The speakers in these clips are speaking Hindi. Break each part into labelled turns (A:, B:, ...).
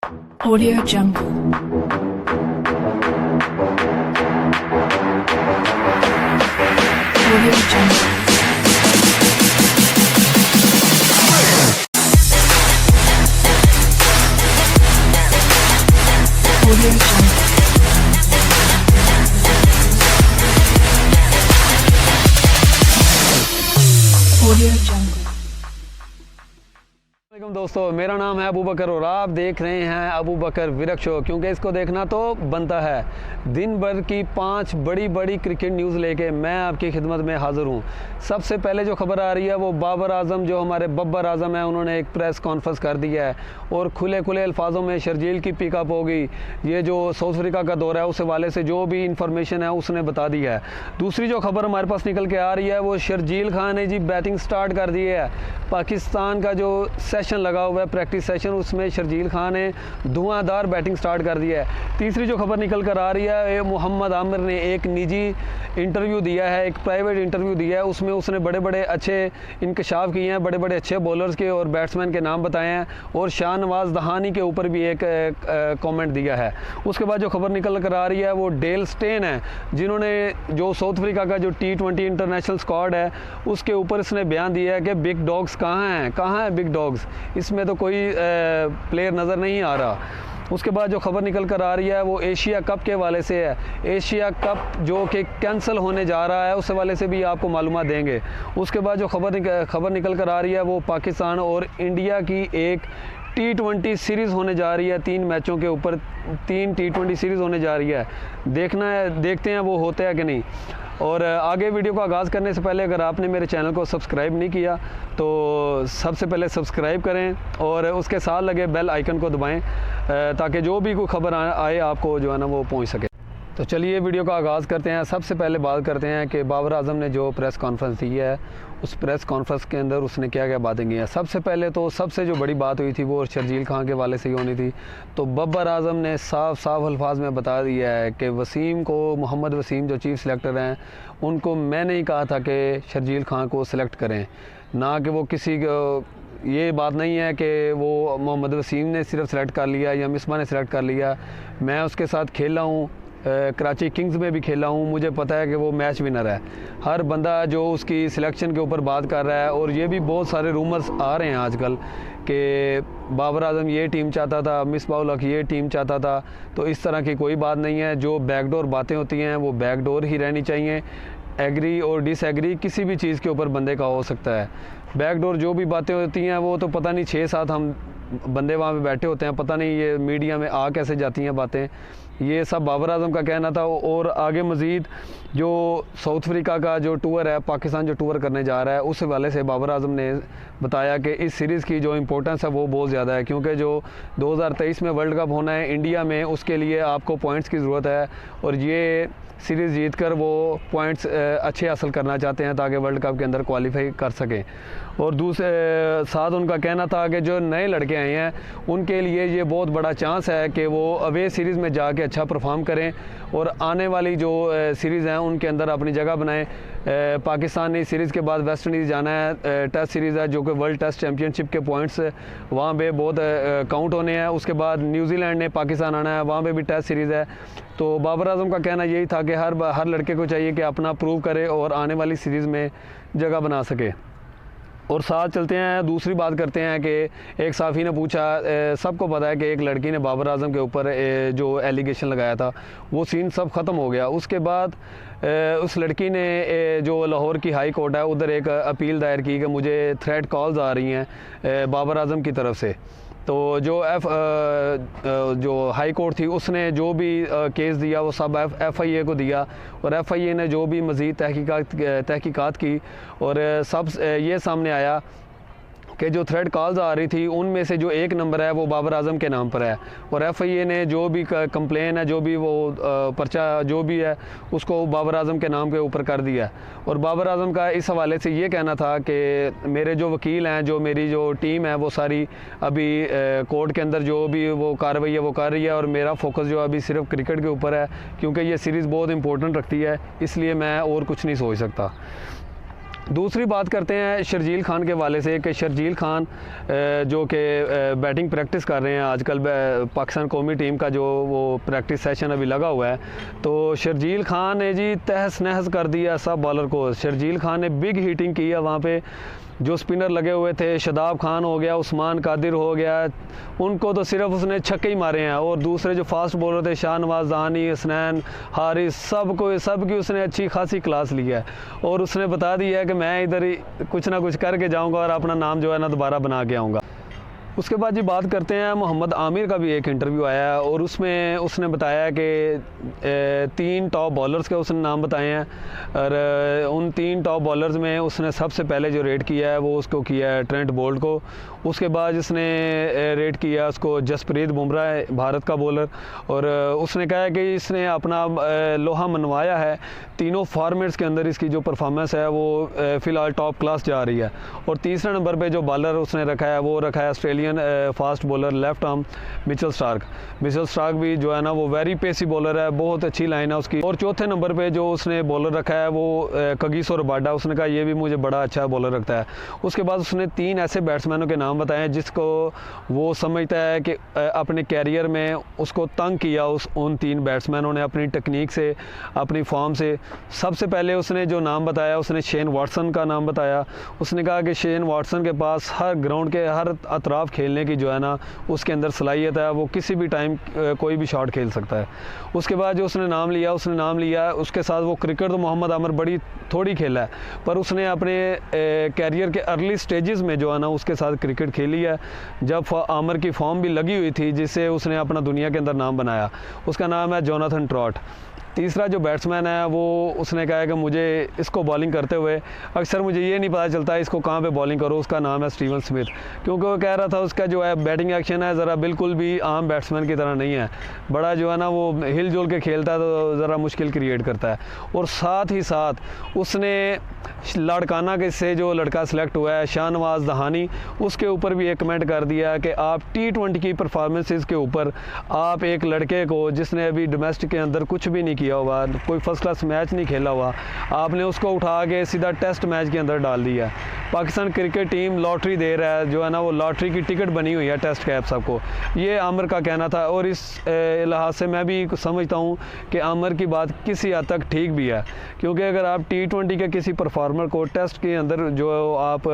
A: Audio Jungle. Audio Jungle. Audio Jungle. Audio Jungle.
B: वालेकुम दोस्तों, मेरा नाम है अबू बकर और आप देख रहे हैं अबू बकर विरक शो, क्योंकि इसको देखना तो बनता है। दिन भर की 5 बड़ी क्रिकेट न्यूज़ लेके मैं आपकी खिदमत में हाज़िर हूँ। सबसे पहले जो खबर आ रही है वो बाबर आजम, जो हमारे बब्बर आजम है, उन्होंने एक प्रेस कॉन्फ्रेंस कर दिया है और खुले अल्फाजों में शर्जील की पिकअप होगी। ये जो साउथ अफ्रीका का दौरा है उस हवाले से जो भी इंफॉर्मेशन है उसने बता दी है। दूसरी जो खबर हमारे पास निकल के आ रही है वो शर्जील खान ने जी बैटिंग स्टार्ट कर दी है। पाकिस्तान का जो सेशन लगा हुआ है, प्रैक्टिस सेशन, उसमें शर्जील खान ने धुआंधार बैटिंग स्टार्ट कर दी है। तीसरी जो खबर निकल कर आ रही है, ये मोहम्मद आमिर ने एक निजी इंटरव्यू दिया है, एक प्राइवेट इंटरव्यू दिया है। उसमें उसने बड़े अच्छे इंकशाफ किए हैं, बड़े अच्छे बॉलर्स के और बैट्समैन के नाम बताए हैं और शाहनवाज दहानी के ऊपर भी एक कमेंट दिया है। उसके बाद जो खबर निकल कर आ रही है वो डेल स्टेन है, जिन्होंने जो साउथ अफ्रीका का जो T20 इंटरनेशनल स्क्वाड है उसके ऊपर इसने बयान दिया है कि बिग डॉग्स कहाँ हैं बिग डॉग्स, इसमें तो कोई प्लेयर नज़र नहीं आ रहा। उसके बाद जो खबर निकल कर आ रही है वो एशिया कप के हवाले से है। एशिया कप जो कि कैंसिल होने जा रहा है उस हवाले से भी आपको मालूमात देंगे। उसके बाद जो खबर निकल कर आ रही है वो पाकिस्तान और इंडिया की एक T20 सीरीज़ होने जा रही है। 3 मैचों के ऊपर 3 T20 सीरीज़ होने जा रही है। देखते हैं वो होता है कि नहीं। और आगे वीडियो को आगाज़ करने से पहले अगर आपने मेरे चैनल को सब्सक्राइब नहीं किया तो सबसे पहले सब्सक्राइब करें और उसके साथ लगे बेल आइकन को दबाएं ताकि जो भी कोई खबर आए आपको जो है ना वो पहुंच सके। तो चलिए वीडियो का आगाज़ करते हैं। सबसे पहले बात करते हैं कि बाबर आजम ने जो प्रेस कॉन्फ्रेंस दी है उस प्रेस कॉन्फ्रेंस के अंदर उसने क्या बातें की हैं। सबसे पहले तो सबसे जो बड़ी बात हुई थी वो शर्जील खान के वाले से ही होनी थी। तो बब्बर आजम ने साफ अल्फाज में बता दिया है कि वसीम को, मोहम्मद वसीम जो चीफ़ सेलेक्टर हैं, उनको मैं नहीं कहा था कि शर्जील खान को सिलेक्ट करें, ना कि वो किसी ये बात नहीं है कि वो मोहम्मद वसीम ने सिर्फ सेलेक्ट कर लिया या मिसबा ने सेलेक्ट कर लिया। मैं उसके साथ खेला हूँ, कराची किंग्स में भी खेला हूँ, मुझे पता है कि वो मैच विनर है। हर बंदा जो उसकी सिलेक्शन के ऊपर बात कर रहा है, और ये भी बहुत सारे रूमर्स आ रहे हैं आजकल कि बाबर आजम ये टीम चाहता था, मिसबाउल हक ये टीम चाहता था, तो इस तरह की कोई बात नहीं है। जो बैकडोर बातें होती हैं वो बैकडोर ही रहनी चाहिए। एग्री और डिसएग्री किसी भी चीज़ के ऊपर बंदे का हो सकता है। बैकडोर जो भी बातें होती हैं वो तो पता नहीं 6-7 हम बंदे वहाँ पे बैठे होते हैं, पता नहीं ये मीडिया में आ कैसे जाती हैं बातें। ये सब बाबर आजम का कहना था। और आगे मज़ीद जो साउथ अफ्रीका का जो टूर है, पाकिस्तान जो टूर करने जा रहा है, उस हवाले से बाबर आजम ने बताया कि इस सीरीज़ की जो इम्पोर्टेंस है वो बहुत ज़्यादा है, क्योंकि जो 2023 में वर्ल्ड कप होना है इंडिया में, उसके लिए आपको पॉइंट्स की ज़रूरत है और ये सीरीज़ जीत कर वो पॉइंट्स अच्छे हासिल करना चाहते हैं ताकि वर्ल्ड कप के अंदर क्वालिफाई कर सकें। और दूसरे साथ उनका कहना था कि जो नए लड़के आए हैं उनके लिए ये बहुत बड़ा चांस है कि वो अवे सीरीज़ में जाके अच्छा परफॉर्म करें और आने वाली जो सीरीज़ हैं उनके अंदर अपनी जगह बनाएं। पाकिस्तान ने इस सीरीज़ के बाद वेस्ट इंडीज़ जाना है, टेस्ट सीरीज़ है जो कि वर्ल्ड टेस्ट चैम्पियनशिप के पॉइंट्स वहाँ पे बहुत काउंट होने हैं। उसके बाद न्यूजीलैंड ने पाकिस्तान आना है, वहाँ पे भी टेस्ट सीरीज़ है। तो बाबर आजम का कहना यही था कि हर लड़के को चाहिए कि अपना प्रूव करे और आने वाली सीरीज़ में जगह बना सके। और साथ चलते हैं, दूसरी बात करते हैं कि एक साफ़ी ने पूछा, सबको पता है कि एक लड़की ने बाबर आजम के ऊपर जो एलिगेशन लगाया था वो सीन सब ख़त्म हो गया। उसके बाद उस लड़की ने जो लाहौर की हाई कोर्ट है उधर एक अपील दायर की कि मुझे थ्रेट कॉल्स आ रही हैं बाबर आजम की तरफ से। तो जो हाई कोर्ट थी उसने जो भी केस दिया वो सब FIA को दिया और FIA ने जो भी मज़ीद तहकीकात की और सब ये सामने आया कि जो थ्रेड कॉल्स आ रही थी उनमें से जो एक नंबर है वो बाबर आजम के नाम पर है और FIA ने जो भी कंप्लेन है, जो भी वो पर्चा जो भी है, उसको बाबर आजम के नाम के ऊपर कर दिया। और बाबर आजम का इस हवाले से ये कहना था कि मेरे जो वकील हैं, जो मेरी जो टीम है, वो सारी अभी कोर्ट के अंदर जो भी वो कार्रवाई है वो कर रही है और मेरा फोकस जो अभी सिर्फ क्रिकेट के ऊपर है, क्योंकि ये सीरीज़ बहुत इंपॉर्टेंट रखती है, इसलिए मैं और कुछ नहीं सोच सकता। दूसरी बात करते हैं शर्जील खान के वाले से कि शर्जील खान जो कि बैटिंग प्रैक्टिस कर रहे हैं आजकल पाकिस्तान कौमी टीम का जो वो प्रैक्टिस सेशन अभी लगा हुआ है, तो शर्जील खान ने जी तहस नहस कर दिया सब बॉलर को। शर्जील खान ने बिग हिटिंग की है वहाँ पे। जो स्पिनर लगे हुए थे, शादाब खान हो गया, उस्मान कादिर हो गया, उनको तो सिर्फ उसने छक्के ही मारे हैं। और दूसरे जो फास्ट बॉलर थे शाहनवाज दहानी, हसनैन, हारिस, सबकी उसने अच्छी खासी क्लास ली है। और उसने बता दिया है कि मैं इधर ही कुछ ना कुछ करके जाऊंगा और अपना नाम जो है ना दोबारा बना के आऊँगा। उसके बाद जी बात करते हैं, मोहम्मद आमिर का भी एक इंटरव्यू आया है और उसमें उसने बताया कि 3 टॉप बॉलर्स के उसने नाम बताए हैं। और उन 3 टॉप बॉलर्स में उसने सबसे पहले जो रेट किया है वो उसको किया है ट्रेंट बोल्ट को। उसके बाद इसने रेट किया उसको जसप्रीत बुमराह, भारत का बॉलर। और उसने कहा है कि इसने अपना लोहा मनवाया है। तीनों फॉर्मेट्स के अंदर इसकी जो परफॉर्मेंस है वो फ़िलहाल टॉप क्लास जा रही है। और तीसरे नंबर पे जो बॉलर उसने रखा है वो रखा है Australian fast bowler left arm Mitchell Starc भी जो है ना वो वेरी पेसी बॉलर है, बहुत अच्छी लाइन है उसकी। और चौथे नंबर पे जो उसने बॉलर रखा है वो कगिसो रबाडा, उसने कहा ये भी मुझे बड़ा अच्छा बॉलर रखता है। उसके बाद उसने 3 ऐसे बैट्समैनों के नाम बताए हैं जिसको वो समझता है कि अपने कैरियर में उसको तंग किया उन 3 बैट्समैनों ने अपनी टेक्निक से, अपनी फॉर्म से। सबसे पहले उसने जो नाम बताया उसने शेन वाटसन का नाम बताया। उसने कहा कि शेन वाटसन के पास हर ग्राउंड के हर अतराफ खेलने की जो है ना उसके अंदर सलाहियत है, वो किसी भी टाइम कोई भी शॉट खेल सकता है। उसके बाद जो उसने नाम लिया उसके साथ वो क्रिकेट तो मोहम्मद आमिर बड़ी थोड़ी खेला है, पर उसने अपने कैरियर के अर्ली स्टेजेस में जो है ना उसके साथ क्रिकेट खेली है जब आमिर की फॉर्म भी लगी हुई थी, जिससे उसने अपना दुनिया के अंदर नाम बनाया। उसका नाम है जोनाथन ट्रॉट। तीसरा जो बैट्समैन है वो उसने कहा है कि मुझे इसको बॉलिंग करते हुए अक्सर मुझे ये नहीं पता चलता इसको कहाँ पे बॉलिंग करो। उसका नाम है स्टीवन स्मिथ, क्योंकि वो कह रहा था उसका जो है बैटिंग एक्शन है ज़रा बिल्कुल भी आम बैट्समैन की तरह नहीं है, बड़ा जो है ना वो हिल जुल के खेलता है तो ज़रा मुश्किल क्रिएट करता है। और साथ ही साथ उसने लाड़काना के से जो लड़का सेलेक्ट हुआ है शाहनवाज दहानी, उसके ऊपर भी एक कमेंट कर दिया कि आप T20 की परफॉर्मेंसेस के ऊपर आप एक लड़के को जिसने अभी डोमेस्टिक के अंदर कुछ भी नहीं किया हुआ, कोई फर्स्ट क्लास मैच नहीं खेला हुआ, आपने उसको उठा के सीधा टेस्ट मैच के अंदर डाल दिया। पाकिस्तान क्रिकेट टीम लॉटरी दे रहा है, जो है ना वो लॉटरी की टिकट बनी हुई है टेस्ट कैप सबको, ये आमिर का कहना था। और इस लिहाज से मैं भी समझता हूँ कि आमिर की बात किसी हद तक ठीक भी है, क्योंकि अगर आप T20 के किसी परफॉर्मर को टेस्ट के अंदर जो आप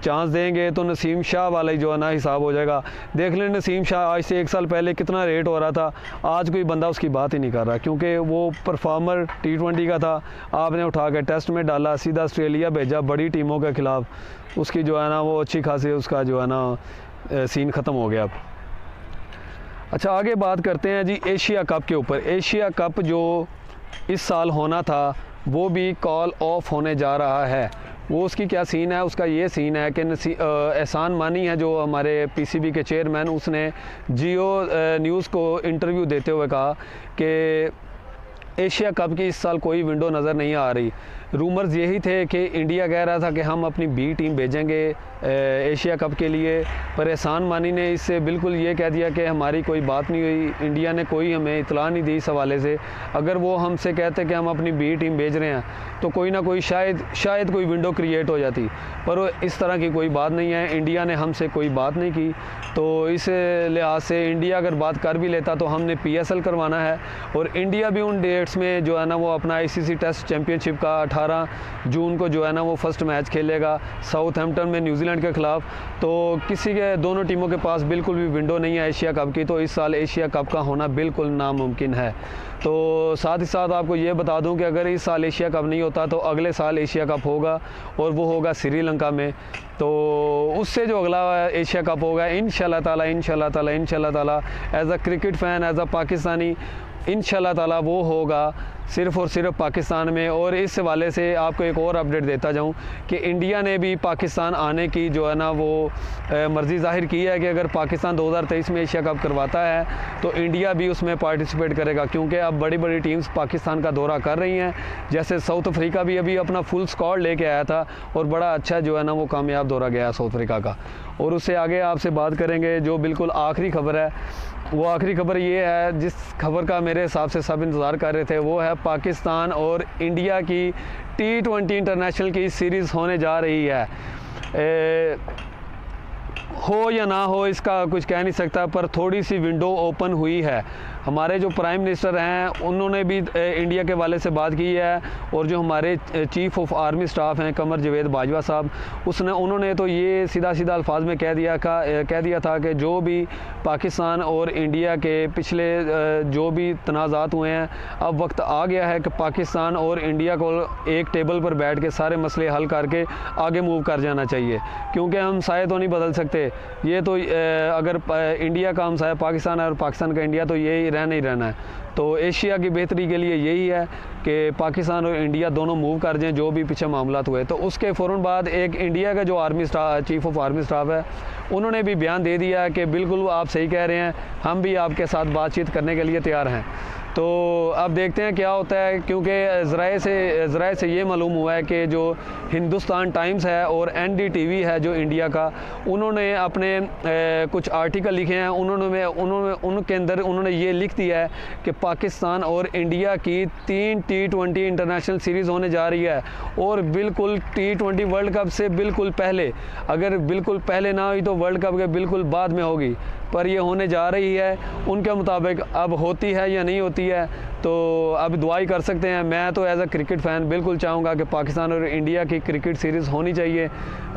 B: चांस देंगे तो नसीम शाह वाला ही जो है ना हिसाब हो जाएगा। देख लें नसीम शाह आज से 1 साल पहले कितना रेट हो रहा था, आज कोई बंदा उसकी बात ही नहीं कर रहा, क्योंकि वो परफॉर्मर T20 का था, आपने उठा के टेस्ट में डाला, सीधा ऑस्ट्रेलिया भेजा बड़ी टीमों के ख़िलाफ़, उसकी जो है ना वो अच्छी खासी उसका जो है ना सीन ख़त्म हो गया। अच्छा, आगे बात करते हैं जी एशिया कप के ऊपर। एशिया कप जो इस साल होना था वो भी कॉल ऑफ होने जा रहा है। वो उसकी क्या सीन है, उसका ये सीन है कि एहसान मानी है जो हमारे PCB के चेयरमैन, उसने जियो न्यूज़ को इंटरव्यू देते हुए कहा कि एशिया कप की इस साल कोई विंडो नज़र नहीं आ रही। रूमर्स यही थे कि इंडिया कह रहा था कि हम अपनी B टीम भेजेंगे एशिया कप के लिए, पर एहसान मानी ने इससे बिल्कुल ये कह दिया कि हमारी कोई बात नहीं हुई, इंडिया ने कोई हमें इतला नहीं दी इस हवाले से। अगर वो हमसे कहते कि हम अपनी B टीम भेज रहे हैं तो कोई ना कोई शायद कोई विंडो क्रिएट हो जाती, पर इस तरह की कोई बात नहीं है। इंडिया ने हमसे कोई बात नहीं की, तो इस लिहाज से इंडिया अगर बात कर भी लेता तो हमने PSL करवाना है। और इंडिया भी उन डेट्स में जो है ना वो अपना ICC टेस्ट चैम्पियनशिप का 18 जून को जो है ना वो फर्स्ट मैच खेलेगा साउथहैम्पटन में न्यूजीलैंड के ख़िलाफ़। तो किसी के दोनों टीमों के पास बिल्कुल भी विंडो नहीं है एशिया कप की, तो इस साल एशिया कप का होना बिल्कुल नामुमकिन है। तो साथ ही साथ आपको ये बता दूं कि अगर इस साल एशिया कप नहीं होता तो अगले साल एशिया कप होगा, और वो होगा श्रीलंका में। तो उससे जो अगला एशिया कप होगा इंशाल्लाह ताला as a cricket fan, as a Pakistani, इंशाल्लाह ताला वो होगा सिर्फ़ और सिर्फ पाकिस्तान में। और इस हवाले से आपको एक और अपडेट देता जाऊं कि इंडिया ने भी पाकिस्तान आने की जो है ना वो मर्ज़ी ज़ाहिर की है कि अगर पाकिस्तान 2023 में एशिया कप करवाता है तो इंडिया भी उसमें पार्टिसिपेट करेगा, क्योंकि अब बड़ी बड़ी टीम्स पाकिस्तान का दौरा कर रही हैं। जैसे साउथ अफ्रीका भी अभी अपना फुल स्क्वाड लेके आया था और बड़ा अच्छा जो है ना वो कामयाब दौरा गया साउथ अफ्रीका का। और उससे आगे आपसे बात करेंगे जो बिल्कुल आखिरी खबर है। वो आखिरी खबर ये है, जिस खबर का मेरे हिसाब से सब इंतज़ार कर रहे थे, वो है पाकिस्तान और इंडिया की T20 इंटरनेशनल की सीरीज़ होने जा रही है। हो या ना हो इसका कुछ कह नहीं सकता, पर थोड़ी सी विंडो ओपन हुई है। हमारे जो प्राइम मिनिस्टर हैं उन्होंने भी इंडिया के वाले से बात की है, और जो हमारे चीफ़ ऑफ आर्मी स्टाफ हैं कमर जावेद बाजवा साहब, उन्होंने तो ये सीधा सीधा अल्फाज में कह दिया था कि जो भी पाकिस्तान और इंडिया के पिछले जो भी तनाज़ात हुए हैं, अब वक्त आ गया है कि पाकिस्तान और इंडिया को एक टेबल पर बैठ के सारे मसले हल करके आगे मूव कर जाना चाहिए, क्योंकि हम साए तो नहीं बदल सकते। ये तो अगर इंडिया का हमसाया पाकिस्तान है और पाकिस्तान का इंडिया, तो यही नहीं रहना है। तो एशिया की बेहतरी के लिए यही है कि पाकिस्तान और इंडिया दोनों मूव कर जाएं जो भी पीछे मामलात हुए। तो उसके फ़ौरन बाद एक इंडिया का जो चीफ़ ऑफ आर्मी स्टाफ है, उन्होंने भी बयान दे दिया कि बिल्कुल आप सही कह रहे हैं, हम भी आपके साथ बातचीत करने के लिए तैयार हैं। तो अब देखते हैं क्या होता है, क्योंकि ज़राए से ये मालूम हुआ है कि जो हिंदुस्तान टाइम्स है और NDTV है जो इंडिया का, उन्होंने अपने कुछ आर्टिकल लिखे हैं। उनके अंदर उन्होंने ये लिख दिया है कि पाकिस्तान और इंडिया की 3 T20 इंटरनेशनल सीरीज़ होने जा रही है, और बिल्कुल T20 वर्ल्ड कप से बिल्कुल पहले, अगर बिल्कुल पहले ना हुई तो वर्ल्ड कप के बिल्कुल बाद में होगी, पर ये होने जा रही है। उनके मुताबिक अब होती है या नहीं होती है, तो अब दुआ ही कर सकते हैं। मैं तो एज अ क्रिकेट फ़ैन बिल्कुल चाहूँगा कि पाकिस्तान और इंडिया की क्रिकेट सीरीज़ होनी चाहिए,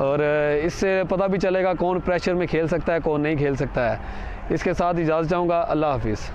B: और इससे पता भी चलेगा कौन प्रेशर में खेल सकता है, कौन नहीं खेल सकता है। इसके साथ इजाज़त चाहूँगा। अल्लाह हाफिज़।